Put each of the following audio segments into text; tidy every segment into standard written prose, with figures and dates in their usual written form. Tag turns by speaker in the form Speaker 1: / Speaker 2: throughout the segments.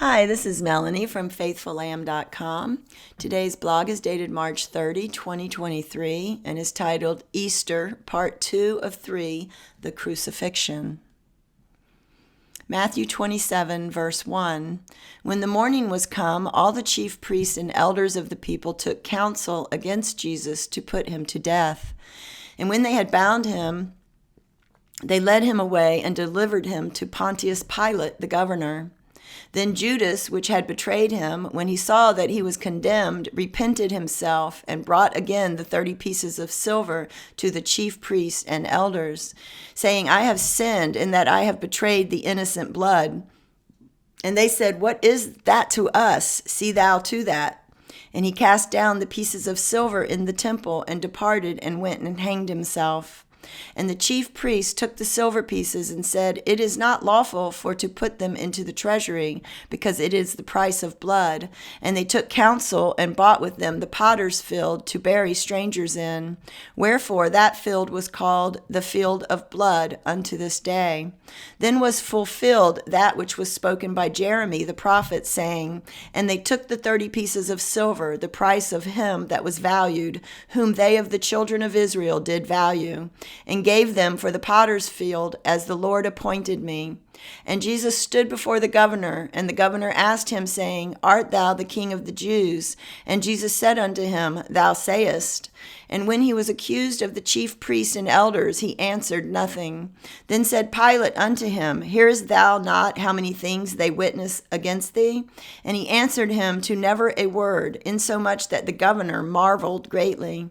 Speaker 1: Hi, this is Melanie from faithfullamb.com. Today's blog is dated March 30, 2023, and is titled Easter, Part 2 of 3, The Crucifixion. Matthew 27, verse 1. When the morning was come, all the chief priests and elders of the people took counsel against Jesus to put him to death. And when they had bound him, they led him away and delivered him to Pontius Pilate, the governor. Then Judas, which had betrayed him, when he saw that he was condemned, repented himself and brought again the 30 pieces of silver to the chief priests and elders, saying, I have sinned in that I have betrayed the innocent blood. And they said, What is that to us? See thou to that. And he cast down the pieces of silver in the temple and departed and went and hanged himself. And the chief priests took the silver pieces and said, It is not lawful for to put them into the treasury, because it is the price of blood. And they took counsel and bought with them the potter's field to bury strangers in. Wherefore that field was called the field of blood unto this day. Then was fulfilled that which was spoken by Jeremy the prophet, saying, And they took the 30 pieces of silver, the price of him that was valued, whom they of the children of Israel did value, and gave them for the potter's field, as the Lord appointed me. And Jesus stood before the governor, and the governor asked him, saying, Art thou the King of the Jews? And Jesus said unto him, Thou sayest. And when he was accused of the chief priests and elders, he answered nothing. Then said Pilate unto him, Hearest thou not how many things they witness against thee? And he answered him to never a word, insomuch that the governor marveled greatly.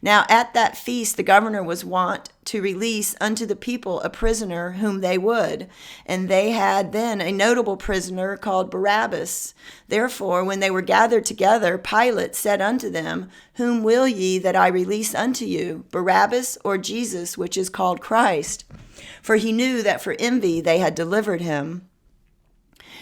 Speaker 1: Now at that feast the governor was wont to release unto the people a prisoner whom they would. And they had then a notable prisoner called Barabbas. Therefore, when they were gathered together, Pilate said unto them, Whom will ye that I release unto you, Barabbas or Jesus, which is called Christ? For he knew that for envy they had delivered him.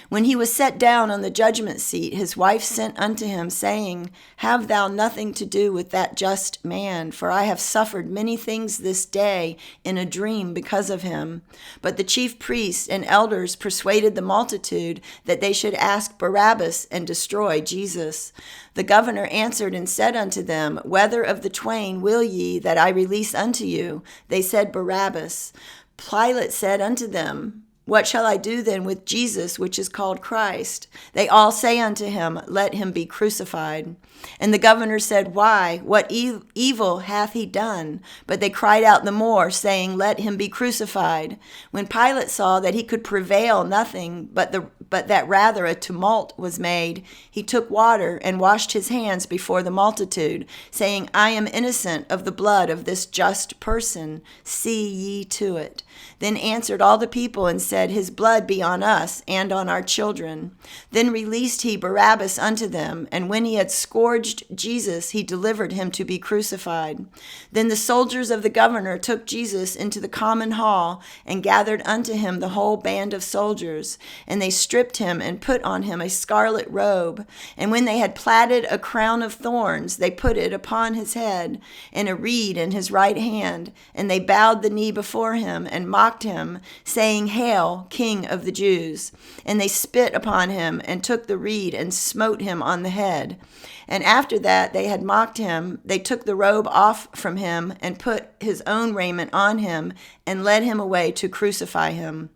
Speaker 1: When he was set down on the judgment seat, his wife sent unto him, saying, Have thou nothing to do with that just man, for I have suffered many things this day in a dream because of him. But the chief priests and elders persuaded the multitude that they should ask Barabbas and destroy Jesus. The governor answered and said unto them, Whether of the twain will ye that I release unto you? They said, Barabbas. Pilate said unto them, What shall I do then with Jesus, which is called Christ? They all say unto him, Let him be crucified. And the governor said, Why? What evil hath he done? But they cried out the more, saying, Let him be crucified. When Pilate saw that he could prevail nothing, but that rather a tumult was made, he took water and washed his hands before the multitude, saying, I am innocent of the blood of this just person. See ye to it. Then answered all the people and said, His blood be on us and on our children. Then released he Barabbas unto them, and when he had scourged Jesus, he delivered him to be crucified. Then the soldiers of the governor took Jesus into the common hall, and gathered unto him the whole band of soldiers. And they stripped him, and put on him a scarlet robe. And when they had platted a crown of thorns, they put it upon his head, and a reed in his right hand. And they bowed the knee before him, and mocked him, saying, Hail, King of the Jews. And they spit upon him, and took the reed, and smote him on the head. And after that they had mocked him, they took the robe off from him, and put his own raiment on him, and led him away to crucify him.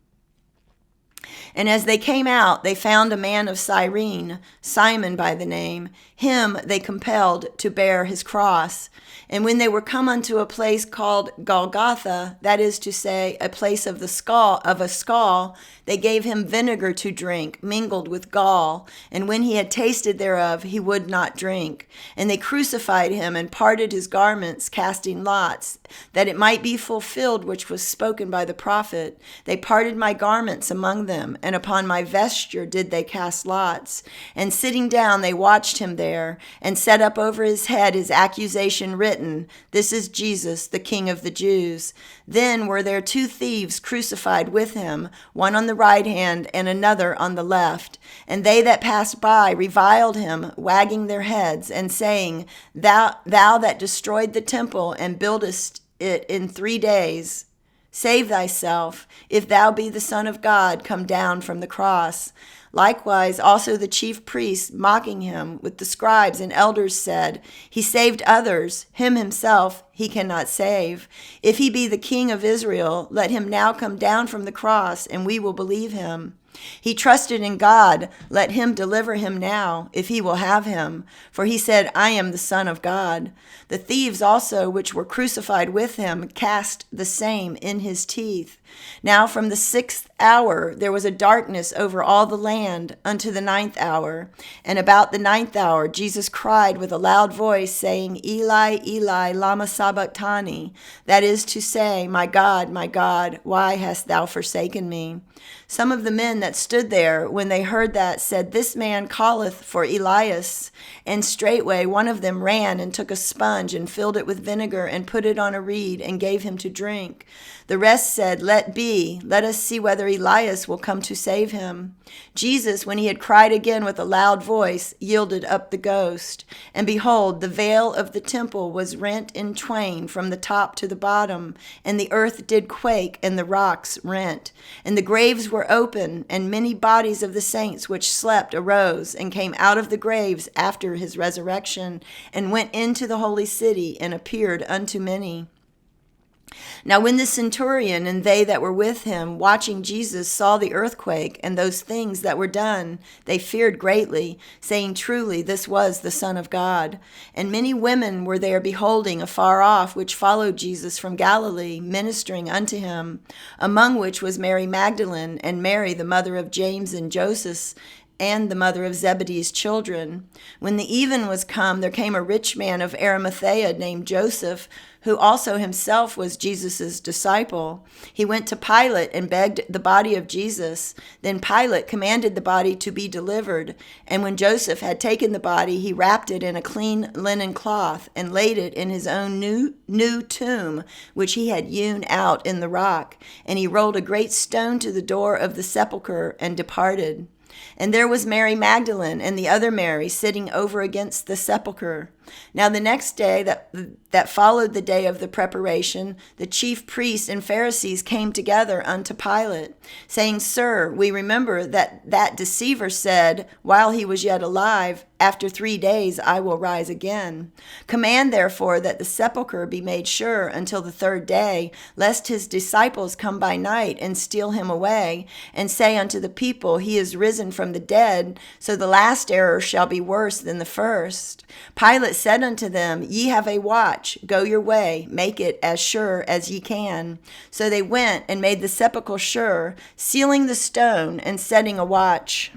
Speaker 1: And as they came out, they found a man of Cyrene, Simon by the name. Him they compelled to bear his cross. And when they were come unto a place called Golgotha, that is to say, a place of a skull, they gave him vinegar to drink, mingled with gall. And when he had tasted thereof, he would not drink. And they crucified him, and parted his garments, casting lots, that it might be fulfilled which was spoken by the prophet. They parted my garments among them, and upon my vesture did they cast lots. And sitting down, they watched him there, and set up over his head his accusation written, This is Jesus, the King of the Jews. Then were there 2 thieves crucified with him, one on the right hand and another on the left. And they that passed by reviled him, wagging their heads, and saying, Thou that destroyed the temple and buildest it in 3 days, Save thyself. If thou be the Son of God, come down from the cross. Likewise, also the chief priests, mocking him, with the scribes and elders, said, He saved others, him himself he cannot save. If he be the King of Israel, let him now come down from the cross, and we will believe him. He trusted in God, let him deliver him now, if he will have him. For he said, I am the Son of God. The thieves also, which were crucified with him, cast the same in his teeth. Now from the 6th hour there was a darkness over all the land unto the 9th hour. And about the 9th hour Jesus cried with a loud voice, saying, Eli, Eli, lama sabachthani? That is to say, my God, why hast thou forsaken me? Some of the men that stood there, when they heard that, said, This man calleth for Elias. And straightway one of them ran and took a sponge and filled it with vinegar and put it on a reed and gave him to drink. The rest said, Let be, let us see whether Elias will come to save him. Jesus, when he had cried again with a loud voice, yielded up the ghost. And behold, the veil of the temple was rent in twain from the top to the bottom, and the earth did quake, and the rocks rent. And the graves were open, and many bodies of the saints which slept arose, and came out of the graves after his resurrection, and went into the holy city, and appeared unto many. Now when the centurion and they that were with him, watching Jesus, saw the earthquake and those things that were done, they feared greatly, saying, Truly, this was the Son of God. And many women were there beholding afar off, which followed Jesus from Galilee, ministering unto him, among which was Mary Magdalene, and Mary the mother of James and Joseph, and the mother of Zebedee's children. When the even was come, there came a rich man of Arimathea named Joseph, who also himself was Jesus' disciple. He went to Pilate and begged the body of Jesus. Then Pilate commanded the body to be delivered. And when Joseph had taken the body, he wrapped it in a clean linen cloth and laid it in his own new tomb, which he had hewn out in the rock. And he rolled a great stone to the door of the sepulchre and departed. And there was Mary Magdalene and the other Mary sitting over against the sepulchre. Now the next day that followed the day of the preparation, the chief priests and Pharisees came together unto Pilate, saying, Sir, we remember that deceiver said, while he was yet alive, After 3 days I will rise again. Command therefore that the sepulchre be made sure until the 3rd day, lest his disciples come by night and steal him away, and say unto the people, He is risen from the dead, so the last error shall be worse than the first. Pilate said unto them, Ye have a watch, go your way, make it as sure as ye can. So they went and made the sepulchre sure, sealing the stone and setting a watch.